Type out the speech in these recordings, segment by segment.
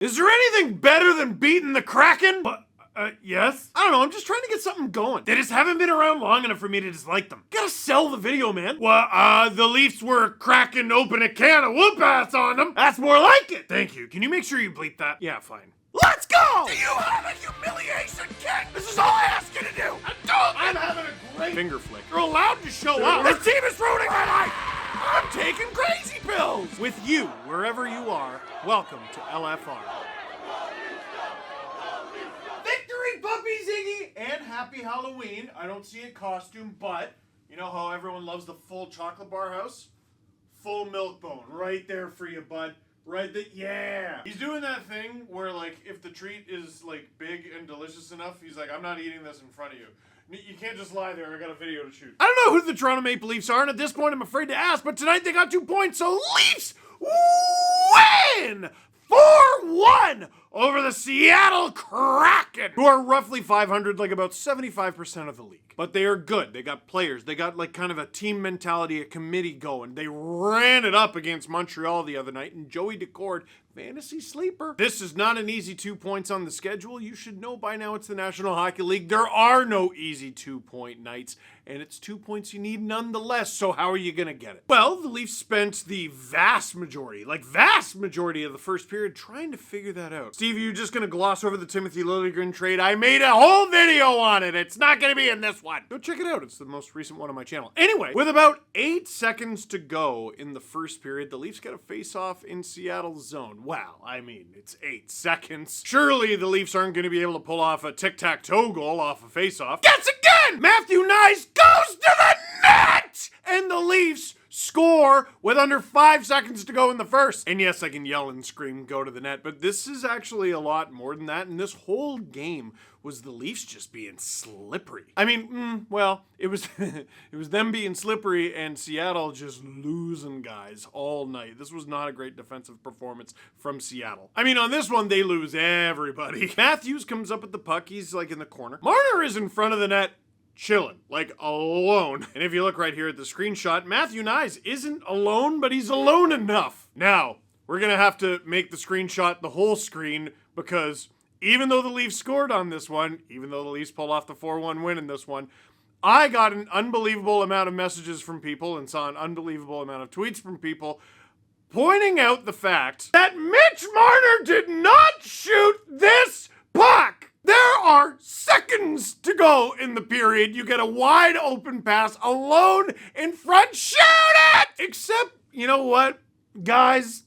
Is there anything better than beating the Kraken? Yes? I don't know, I'm just trying to get something going. They just haven't been around long enough for me to dislike them. Gotta sell the video, man. Well, the Leafs were cracking open a can of whoop-ass on them. That's more like it. Thank you. Can you make sure you bleep that? Yeah, fine. Let's go! Do you have a humiliation kit? This is all I ask you to do. I'm having a great finger flick. You're allowed to show up. This team is ruining my life. I'm taking crazy pills. With you, wherever you are, welcome to LFR. Victory, Puppy Ziggy, and happy Halloween. I don't see a costume, but you know how everyone loves the full chocolate bar house? Full milk bone, right there for you, bud. Right there, yeah. He's doing that thing where, like, if the treat is, like, big and delicious enough, he's like, I'm not eating this in front of you. You can't just lie there, I got a video to shoot. I don't know who the Toronto Maple Leafs are, and at this point I'm afraid to ask, but tonight they got 2 points, so Leafs win! 4-1 over the Seattle Kraken, who are roughly 500, like about 75% of the league. But they are good. They got players. They got like kind of a team mentality, a committee going. They ran it up against Montreal the other night, and Joey Decord, fantasy sleeper. This is not an easy 2 points on the schedule. You should know by now it's the National Hockey League. There are no easy 2-point nights, and it's 2 points you need nonetheless, so how are you gonna get it? Well, the Leafs spent the vast majority of the first period trying to figure that out. Steve, you're just gonna gloss over the Timothy Liljegren trade? I made a whole video on it. It's not gonna be in this one. Go check it out. It's the most recent one on my channel. Anyway, with about 8 seconds to go in the first period, the Leafs get a face-off in Seattle's zone. Well, I mean, it's 8 seconds. Surely the Leafs aren't going to be able to pull off a tic-tac-toe goal off a face-off. Gets again! Matthew Nyes goes to the net! And the Leafs score with under 5 seconds to go in the first. And yes, I can yell and scream, go to the net, but this is actually a lot more than that, and this whole game was the Leafs just being slippery. I mean, well, it was it was them being slippery and Seattle just losing guys all night. This was not a great defensive performance from Seattle. I mean, on this one, they lose everybody. Matthews comes up with the puck. He's like in the corner. Marner is in front of the net, chilling, like alone. And if you look right here at the screenshot, Matthew Nyes isn't alone, but he's alone enough. Now, we're gonna have to make the screenshot the whole screen because even though the Leafs scored on this one, even though the Leafs pulled off the 4-1 win in this one, I got an unbelievable amount of messages from people and saw an unbelievable amount of tweets from people pointing out the fact that Mitch Marner did not shoot this puck. There are seconds to go in the period. You get a wide open pass alone in front. Shoot it! Except, you know what, guys?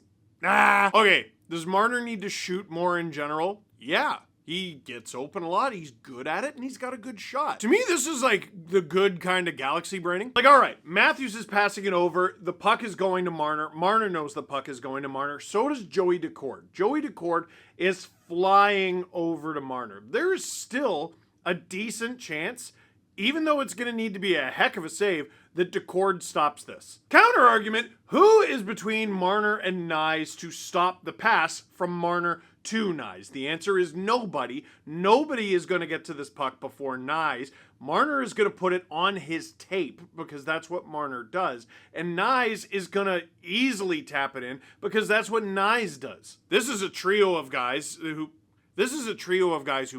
Okay, does Marner need to shoot more in general? Yeah, he gets open a lot, he's good at it, and he's got a good shot. To me, this is like the good kind of galaxy braining. Like, all right, Matthews is passing it over, the puck is going to Marner, Marner knows the puck is going to Marner, so does Joey Decord. Joey Decord is flying over to Marner. There is still a decent chance, even though it's going to need to be a heck of a save, that Decord stops this. Counter argument, who is between Marner and Nyes to stop the pass from Marner to Nyes? The answer is nobody. Nobody is going to get to this puck before Nyes. Marner is going to put it on his tape because that's what Marner does. And Nyes is going to easily tap it in because that's what Nyes does. This is a trio of guys who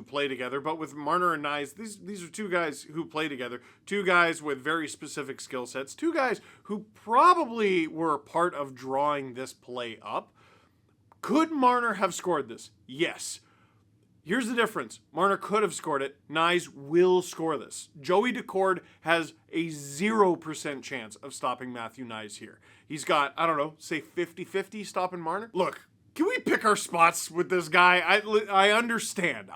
play together, but with Marner and Nyes, these are 2 guys who play together, 2 guys with very specific skill sets, 2 guys who probably were part of drawing this play up. Could Marner have scored this? Yes. Here's the difference. Marner could have scored it. Nyes will score this. Joey Decord has a 0% chance of stopping Matthew Nyes here. He's got, I don't know, say 50-50 stopping Marner. Look, can we pick our spots with this guy? I understand.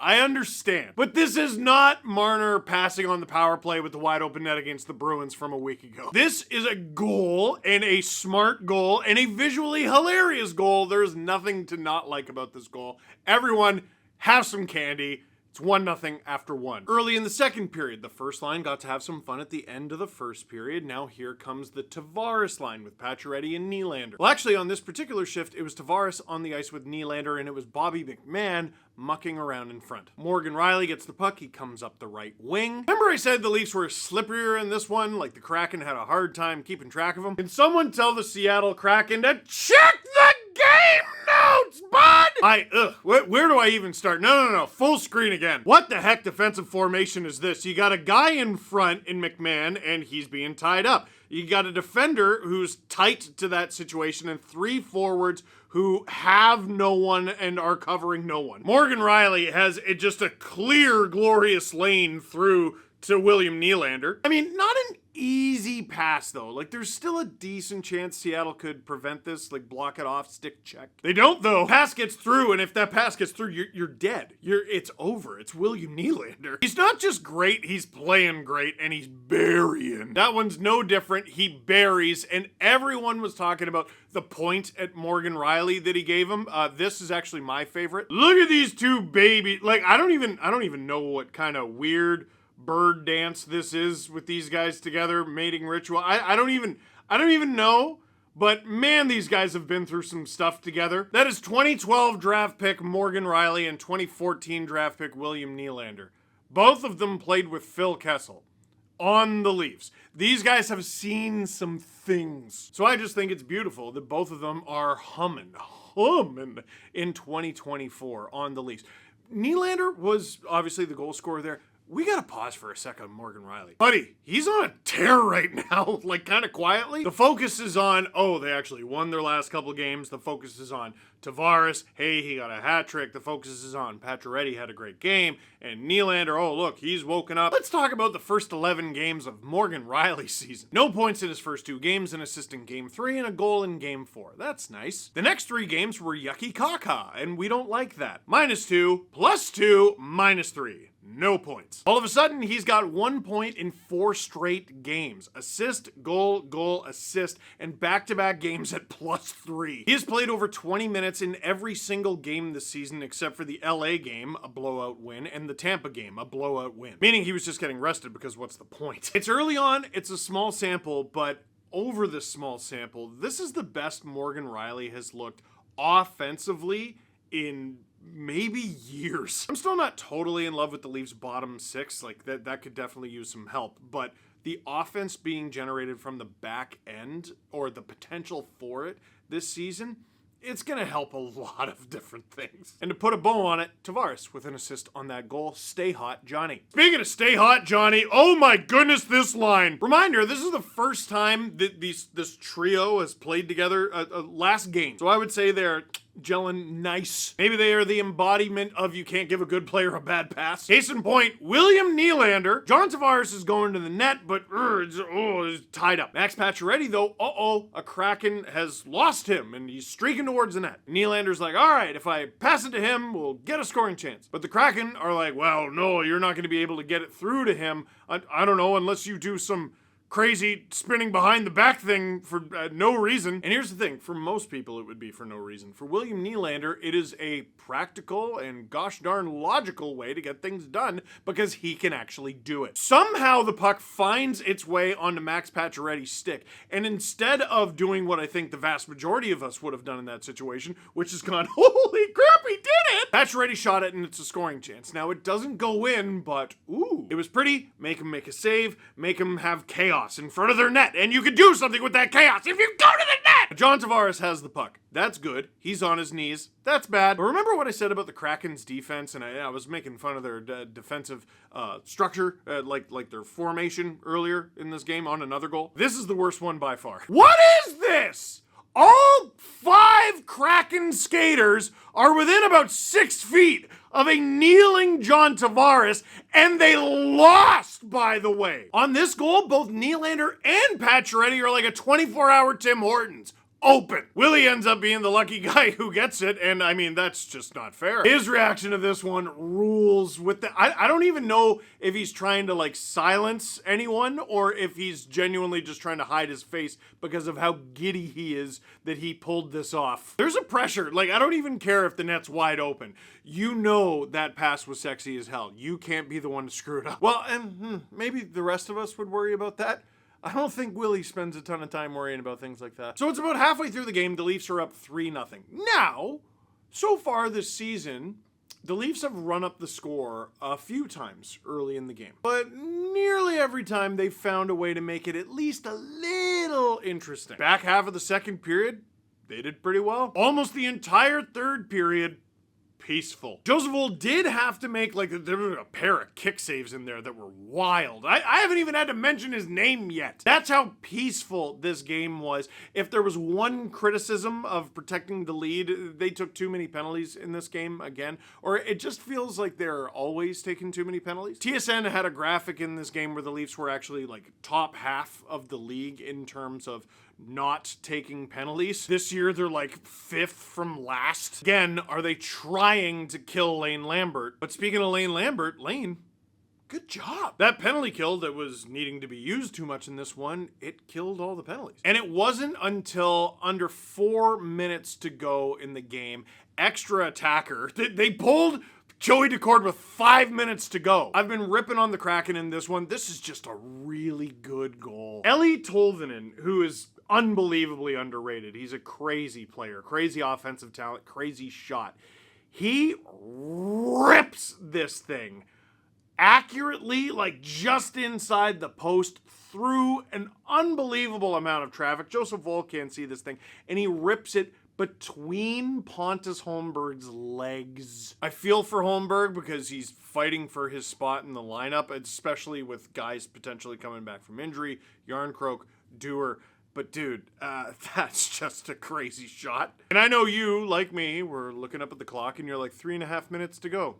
But this is not Marner passing on the power play with the wide open net against the Bruins from a week ago. This is a goal, and a smart goal, and a visually hilarious goal. There's nothing to not like about this goal. Everyone, have some candy. It's 1-0 after 1. Early in the second period, the first line got to have some fun at the end of the first period. Now here comes the Tavares line with Pacioretty and Nylander. Well, actually, on this particular shift, it was Tavares on the ice with Nylander, and it was Bobby McMahon mucking around in front. Morgan Rielly gets the puck. He comes up the right wing. Remember I said the Leafs were slipperier in this one? Like the Kraken had a hard time keeping track of them? Can someone tell the Seattle Kraken to check the game notes, bud? Where do I even start? No. Full screen again. What the heck defensive formation is this? You got a guy in front in McMahon, and he's being tied up. You got a defender who's tight to that situation, and 3 forwards who have no one and are covering no one. Morgan Rielly has just a clear, glorious lane through to William Nylander. I mean, not an easy pass, though. Like, there's still a decent chance Seattle could prevent this, like, block it off, stick check. They don't, though. Pass gets through, and if that pass gets through, you're dead. It's over. It's William Nylander. He's not just great, he's playing great, and he's burying. That one's no different. He buries, and everyone was talking about the point at Morgan Rielly that he gave him. This is actually my favorite. Look at these two babies. Like, I don't even know what kind of weird bird dance this is with these guys together, mating ritual. I don't even know, but man, these guys have been through some stuff together. That is 2012 draft pick Morgan Rielly and 2014 draft pick William Nylander. Both of them played with Phil Kessel on the Leafs. These guys have seen some things. So I just think it's beautiful that both of them are humming in 2024 on the Leafs. Nylander was obviously the goal scorer there. We gotta pause for a second on Morgan Rielly. Buddy, he's on a tear right now, like kind of quietly. The focus is on, they actually won their last couple games. The focus is on Tavares. Hey, he got a hat trick. The focus is on Pacioretty had a great game. And Nylander, look, he's woken up. Let's talk about the first 11 games of Morgan Rielly's season. No points in his first 2 games, an assist in game 3, and a goal in game 4. That's nice. The next 3 games were yucky caca, and we don't like that. -2, +2, -3. No points. All of a sudden, he's got 1 point in 4 straight games. Assist, goal, assist, and back-to-back games at +3. He has played over 20 minutes in every single game this season except for the LA game, a blowout win, and the Tampa game, a blowout win. Meaning he was just getting rested because what's the point? It's early on, it's a small sample, but over the small sample, this is the best Morgan Rielly has looked offensively in maybe years. I'm still not totally in love with the Leafs' bottom 6. Like, that could definitely use some help. But the offense being generated from the back end, or the potential for it this season, it's going to help a lot of different things. And to put a bow on it, Tavares with an assist on that goal. Stay hot, Johnny. Speaking of stay hot, Johnny, oh my goodness, this line. Reminder, this is the first time that this trio has played together last game. So I would say they're gelling nice. Maybe they are the embodiment of you can't give a good player a bad pass. Case in point, William Nylander. John Tavares is going to the net, but it's tied up. Max Pacioretty, though, a Kraken has lost him, and he's streaking towards the net. Nylander's like, all right, if I pass it to him, we'll get a scoring chance. But the Kraken are like, well, no, you're not going to be able to get it through to him. I don't know, unless you do some crazy spinning behind the back thing for no reason. And here's the thing, for most people it would be for no reason. For William Nylander, it is a practical and gosh darn logical way to get things done because he can actually do it. Somehow the puck finds its way onto Max Pacioretty's stick, and instead of doing what I think the vast majority of us would have done in that situation, which is gone, holy crap, he did it! Pacioretty shot it and it's a scoring chance. Now it doesn't go in, but it was pretty. Make him make a save, make him have chaos in front of their net, and you can do something with that chaos if you go to the net! John Tavares has the puck. That's good. He's on his knees. That's bad. But remember what I said about the Kraken's defense, and I was making fun of their defensive structure, like their formation earlier in this game on another goal? This is the worst one by far. What is this? All 5 Kraken skaters are within about 6 feet of a kneeling John Tavares, and they lost, by the way. On this goal, both Nylander and Pacioretty are like a 24-hour Tim Hortons. Open. Willy ends up being the lucky guy who gets it, and I mean, that's just not fair. His reaction to this one rules with the... I don't even know if he's trying to, like, silence anyone, or if he's genuinely just trying to hide his face because of how giddy he is that he pulled this off. There's a pressure. Like, I don't even care if the net's wide open. You know that pass was sexy as hell. You can't be the one to screw it up. Well, and maybe the rest of us would worry about that. I don't think Willy spends a ton of time worrying about things like that. So it's about halfway through the game. The Leafs are up 3-0. Now, so far this season, the Leafs have run up the score a few times early in the game. But nearly every time they've found a way to make it at least a little interesting. Back half of the second period, they did pretty well. Almost the entire third period, peaceful. Joseph Woll did have to make, like, there were a pair of kick saves in there that were wild. I haven't even had to mention his name yet. That's how peaceful this game was. If there was one criticism of protecting the lead, they took too many penalties in this game again, or it just feels like they're always taking too many penalties. TSN had a graphic in this game where the Leafs were actually, like, top half of the league in terms of not taking penalties. This year, they're like 5th from last. Again, are they trying to kill Lane Lambert? But speaking of Lane Lambert, Lane, good job. That penalty kill that was needing to be used too much in this one, it killed all the penalties. And it wasn't until under 4 minutes to go in the game, extra attacker, they pulled Joey Decord with 5 minutes to go. I've been ripping on the Kraken in this one. This is just a really good goal. Eli Tolvanen, who is unbelievably underrated. He's a crazy player, crazy offensive talent, crazy shot. He rips this thing accurately, like just inside the post, through an unbelievable amount of traffic. Joseph Woll can't see this thing, and he rips it between Pontus Holmberg's legs. I feel for Holmberg because he's fighting for his spot in the lineup, especially with guys potentially coming back from injury, Yarncroke, Dewar. But dude, that's just a crazy shot. And I know you, like me, were looking up at the clock and you're like 3.5 minutes to go.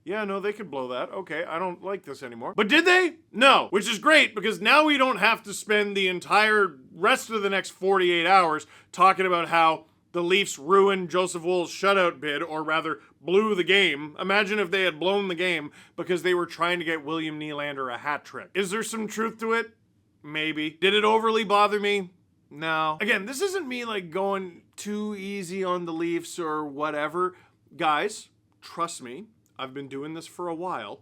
Yeah, no, they could blow that. Okay, I don't like this anymore. But did they? No, which is great because now we don't have to spend the entire rest of the next 48 hours talking about how the Leafs ruined Joseph Woll's shutout bid, or rather blew the game. Imagine if they had blown the game because they were trying to get William Nylander a hat trick. Is there some truth to it? Maybe. Did it overly bother me? No. Again, this isn't me like going too easy on the Leafs or whatever. Guys, trust me, I've been doing this for a while.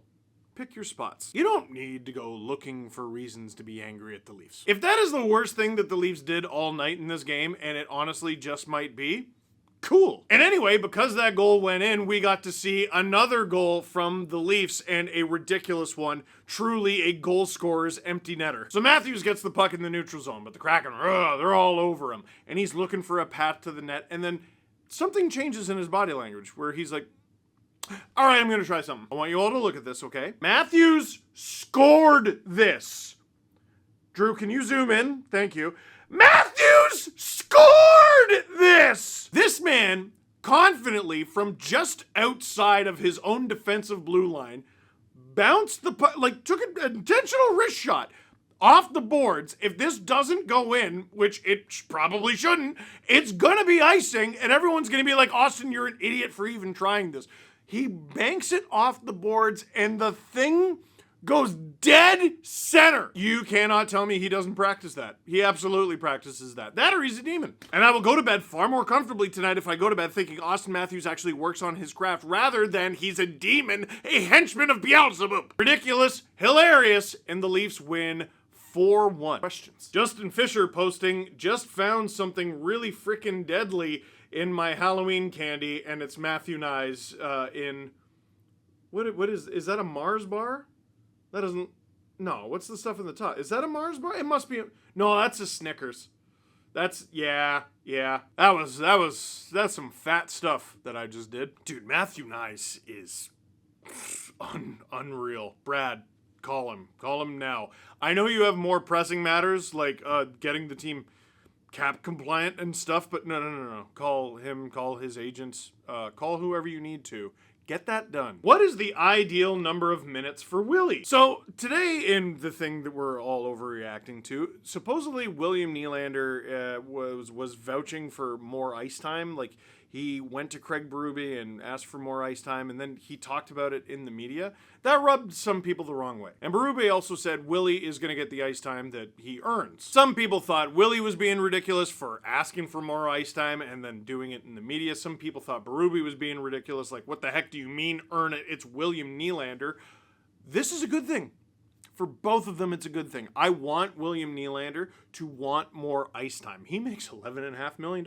Pick your spots. You don't need to go looking for reasons to be angry at the Leafs. If that is the worst thing that the Leafs did all night in this game, and it honestly just might be, cool. And anyway, because that goal went in, we got to see another goal from the Leafs, and a ridiculous one, truly a goal scorer's empty netter. So Matthews gets the puck in the neutral zone, but the Kraken, they're all over him, and he's looking for a pat to the net, and then something changes in his body language, where he's like, all right, I'm going to try something. I want you all to look at this, okay? Matthews scored this. Drew, can you zoom in? Thank you. Matthews scored this! This man confidently from just outside of his own defensive blue line bounced the puck, like took an intentional wrist shot off the boards. If this doesn't go in, which it probably shouldn't, it's gonna be icing and everyone's gonna be like, Austin, you're an idiot for even trying this. He banks it off the boards and the thing goes dead center. You cannot tell me he doesn't practice that. He absolutely practices that. That or he's a demon. And I will go to bed far more comfortably tonight if I go to bed thinking Austin Matthews actually works on his craft rather than he's a demon, a henchman of Beelzebub. Ridiculous, hilarious, and the Leafs win 4-1. Questions. Justin Fisher posting, just found something really freaking deadly in my Halloween candy, and it's Matthew Nyes in, what is that a Mars bar? That doesn't, no, what's the stuff in the top? Is that a Mars bar? It must be, no, that's a Snickers. That's, yeah, that's some fat stuff that I just did. Dude, Matthew Nyes is unreal. Brad, call him now. I know you have more pressing matters, like getting the team cap compliant and stuff, but no. Call him, call his agents, call whoever you need to. Get that done. What is the ideal number of minutes for Willy? So today in the thing that we're all overreacting to, supposedly William Nylander was vouching for more ice time. Like he went to Craig Berube and asked for more ice time, and then he talked about it in the media. That rubbed some people the wrong way. And Berube also said Willy is going to get the ice time that he earns. Some people thought Willy was being ridiculous for asking for more ice time and then doing it in the media. Some people thought Berube was being ridiculous, like, what the heck do you mean earn it? It's William Nylander. This is a good thing. For both of them, it's a good thing. I want William Nylander to want more ice time. He makes $11.5 million.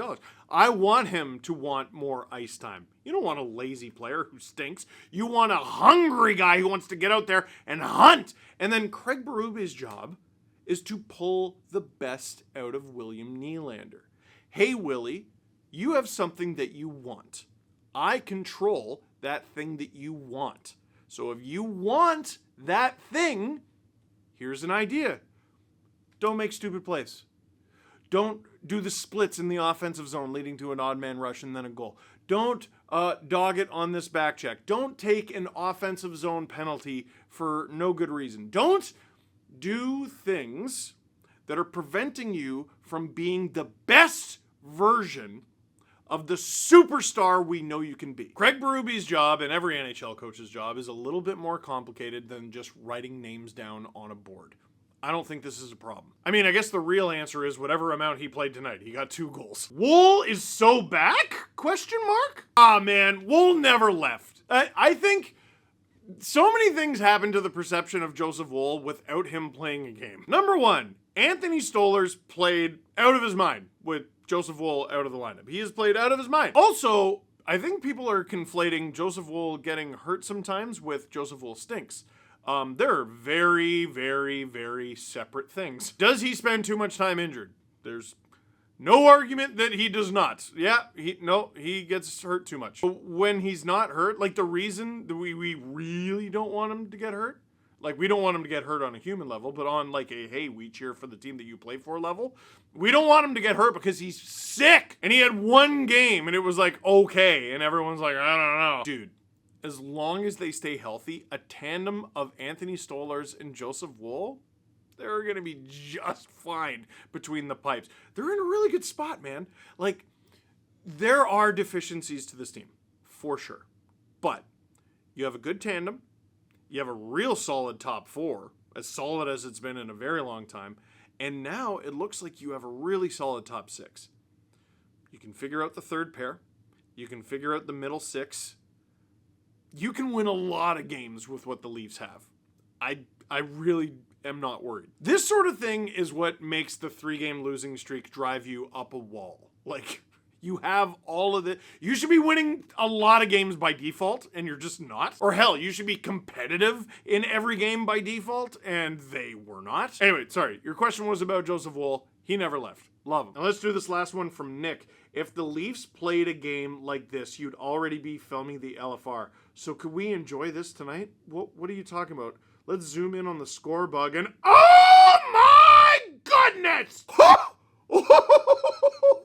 I want him to want more ice time. You don't want a lazy player who stinks. You want a hungry guy who wants to get out there and hunt. And then Craig Berube's job is to pull the best out of William Nylander. Hey, Willy, you have something that you want. I control that thing that you want. So if you want that thing, here's an idea. Don't make stupid plays. Don't do the splits in the offensive zone leading to an odd man rush and then a goal. Don't dog it on this back check. Don't take an offensive zone penalty for no good reason. Don't do things that are preventing you from being the best version of the superstar we know you can be. Craig Berube's job, and every NHL coach's job, is a little bit more complicated than just writing names down on a board. I don't think this is a problem. I mean, I guess the real answer is whatever amount he played tonight. He got 2 goals. Woll is so back? Question mark? Ah, man, Woll never left. I think so many things happened to the perception of Joseph Woll without him playing a game. Number 1, Anthony Stolarz played out of his mind with Joseph Woll out of the lineup. He has played out of his mind. Also, I think people are conflating Joseph Woll getting hurt sometimes with Joseph Woll stinks. They're very, very, very separate things. Does he spend too much time injured? There's no argument that he does not. Yeah, he gets hurt too much. But when he's not hurt, like the reason that we really don't want him to get hurt, like we don't want him to get hurt on a human level, but on like a, hey, we cheer for the team that you play for level, we don't want him to get hurt because he's sick. And he had 1 game and it was like, okay. And everyone's like, I don't know. Dude, as long as they stay healthy, a tandem of Anthony Stolarz and Joseph Woll, they're going to be just fine between the pipes. They're in a really good spot, man. Like, there are deficiencies to this team, for sure. But you have a good tandem. You have a real solid top 4, as solid as it's been in a very long time. And now it looks like you have a really solid top 6. You can figure out the third pair. You can figure out the middle 6. You can win a lot of games with what the Leafs have. I really am not worried. This sort of thing is what makes the 3-game losing streak drive you up a wall. Like, you have all of it. You should be winning a lot of games by default, and you're just not. Or hell, you should be competitive in every game by default, and they were not. Anyway, sorry. Your question was about Joseph Woll. He never left. Love him. Now let's do this last one from Nick. If the Leafs played a game like this, you'd already be filming the LFR. So could we enjoy this tonight? What are you talking about? Let's zoom in on the score bug and oh my goodness!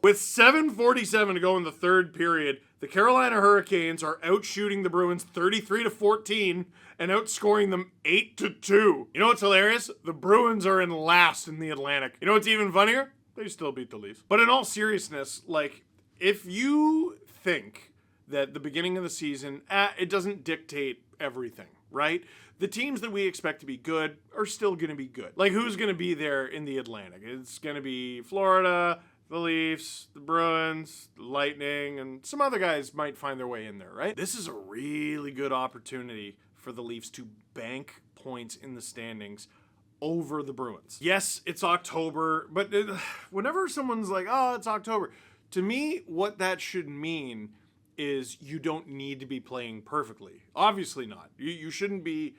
With 7:47 to go in the third period, the Carolina Hurricanes are outshooting the Bruins 33-14 and outscoring them 8-2. You know what's hilarious? The Bruins are in last in the Atlantic. You know what's even funnier? They still beat the Leafs. But in all seriousness, like, if you think that the beginning of the season, it doesn't dictate everything, right? The teams that we expect to be good are still going to be good. Like, who's going to be there in the Atlantic? It's going to be Florida, the Leafs, the Bruins, the Lightning, and some other guys might find their way in there, right? This is a really good opportunity for the Leafs to bank points in the standings over the Bruins. Yes, it's October, but whenever someone's like, oh, it's October, to me, what that should mean is you don't need to be playing perfectly. Obviously not. You shouldn't be,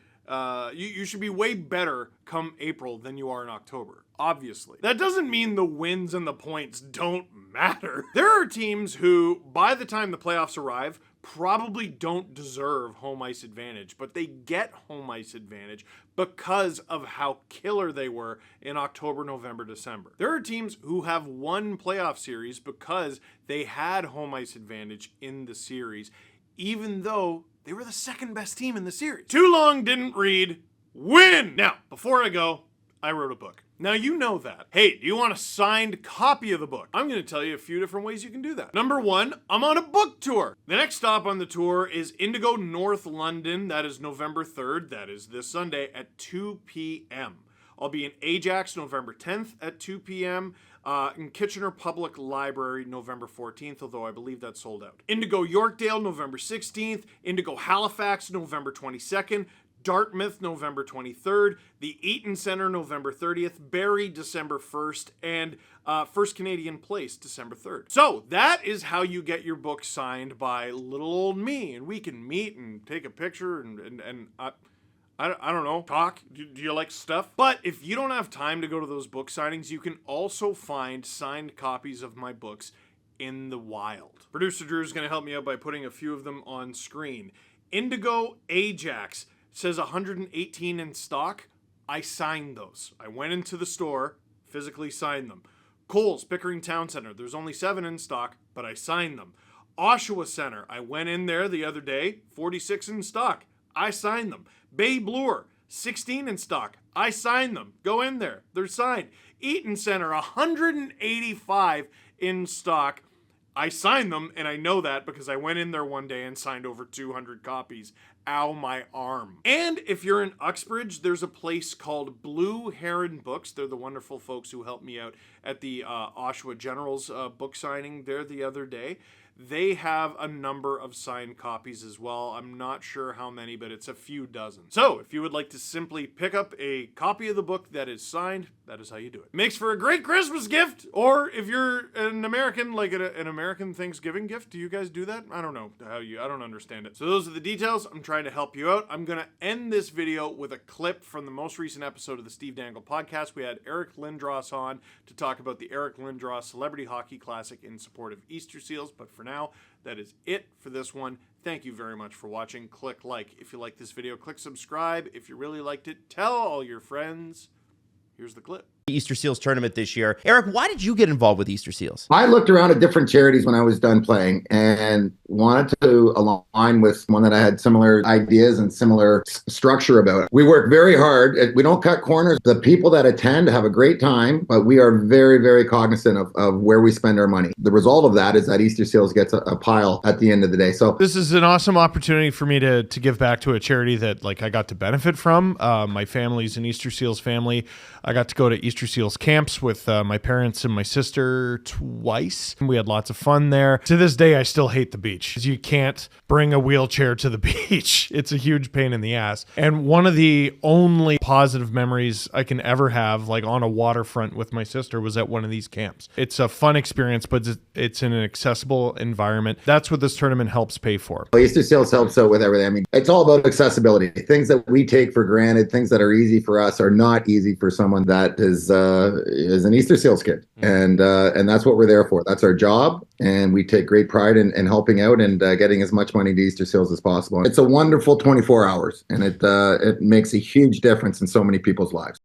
you should be way better come April than you are in October. Obviously. That doesn't mean the wins and the points don't matter. There are teams who, by the time the playoffs arrive, probably don't deserve home ice advantage, but they get home ice advantage because of how killer they were in October, November, December. There are teams who have won playoff series because they had home ice advantage in the series, even though they were the second best team in the series. Too long didn't read, win! Now, before I go, I wrote a book. Now you know that. Hey, do you want a signed copy of the book? I'm going to tell you a few different ways you can do that. Number 1, I'm on a book tour. The next stop on the tour is Indigo North London. That is November 3rd. That is this Sunday at 2 p.m. I'll be in Ajax November 10th at 2 p.m. In Kitchener Public Library November 14th, although I believe that's sold out. Indigo Yorkdale November 16th. Indigo Halifax November 22nd. Dartmouth, November 23rd, the Eaton Center, November 30th, Barrie, December 1st, and First Canadian Place, December 3rd. So that is how you get your book signed by little old me, and we can meet and take a picture and I don't know, talk. Do you like stuff? But if you don't have time to go to those book signings, you can also find signed copies of my books in the wild. Producer Drew is going to help me out by putting a few of them on screen. Indigo Ajax says 118 in stock. I signed those. I went into the store, physically signed them. Kohl's Pickering Town Center, there's only 7 in stock, but I signed them. Oshawa Center, I went in there the other day, 46 in stock. I signed them. Bay Bloor, 16 in stock. I signed them. Go in there. They're signed. Eaton Center, 185 in stock. I signed them, and I know that because I went in there one day and signed over 200 copies. Ow, my arm. And if you're in Uxbridge, there's a place called Blue Heron Books. They're the wonderful folks who helped me out at the Oshawa Generals book signing there the other day. They have a number of signed copies as well. I'm not sure how many, but it's a few dozen. So if you would like to simply pick up a copy of the book that is signed, that is how you do it. Makes for a great Christmas gift. Or if you're an American, like an American Thanksgiving gift, do you guys do that? I don't know I don't understand it. So those are the details. I'm trying to help you out. I'm going to end this video with a clip from the most recent episode of the Steve Dangle podcast. We had Eric Lindros on to talk about the Eric Lindros Celebrity Hockey Classic in support of Easter Seals. But for now, that is it for this one. Thank you very much for watching. Click like if you like this video. Click subscribe if you really liked it. Tell all your friends. Here's the clip. Easter Seals tournament this year. Eric, why did you get involved with Easter Seals? I looked around at different charities when I was done playing and wanted to align with one that I had similar ideas and similar structure about. We work very hard. We don't cut corners. The people that attend have a great time, but we are very, very cognizant of where we spend our money. The result of that is that Easter Seals gets a pile at the end of the day. So this is an awesome opportunity for me to give back to a charity that I got to benefit from. My family's an Easter Seals family. I got to go to Easter Seals camps with my parents and my sister twice. We had lots of fun there. To this day, I still hate the beach. You can't bring a wheelchair to the beach. It's a huge pain in the ass. And one of the only positive memories I can ever have, like on a waterfront with my sister, was at one of these camps. It's a fun experience, but it's in an accessible environment. That's what this tournament helps pay for. Easter Seals helps out with everything. I mean, it's all about accessibility. Things that we take for granted, things that are easy for us, are not easy for someone that is an Easter Seals kid. And that's what we're there for. That's our job. And we take great pride in helping out and getting as much money to Easter Seals as possible. It's a wonderful 24 hours, and it makes a huge difference in so many people's lives.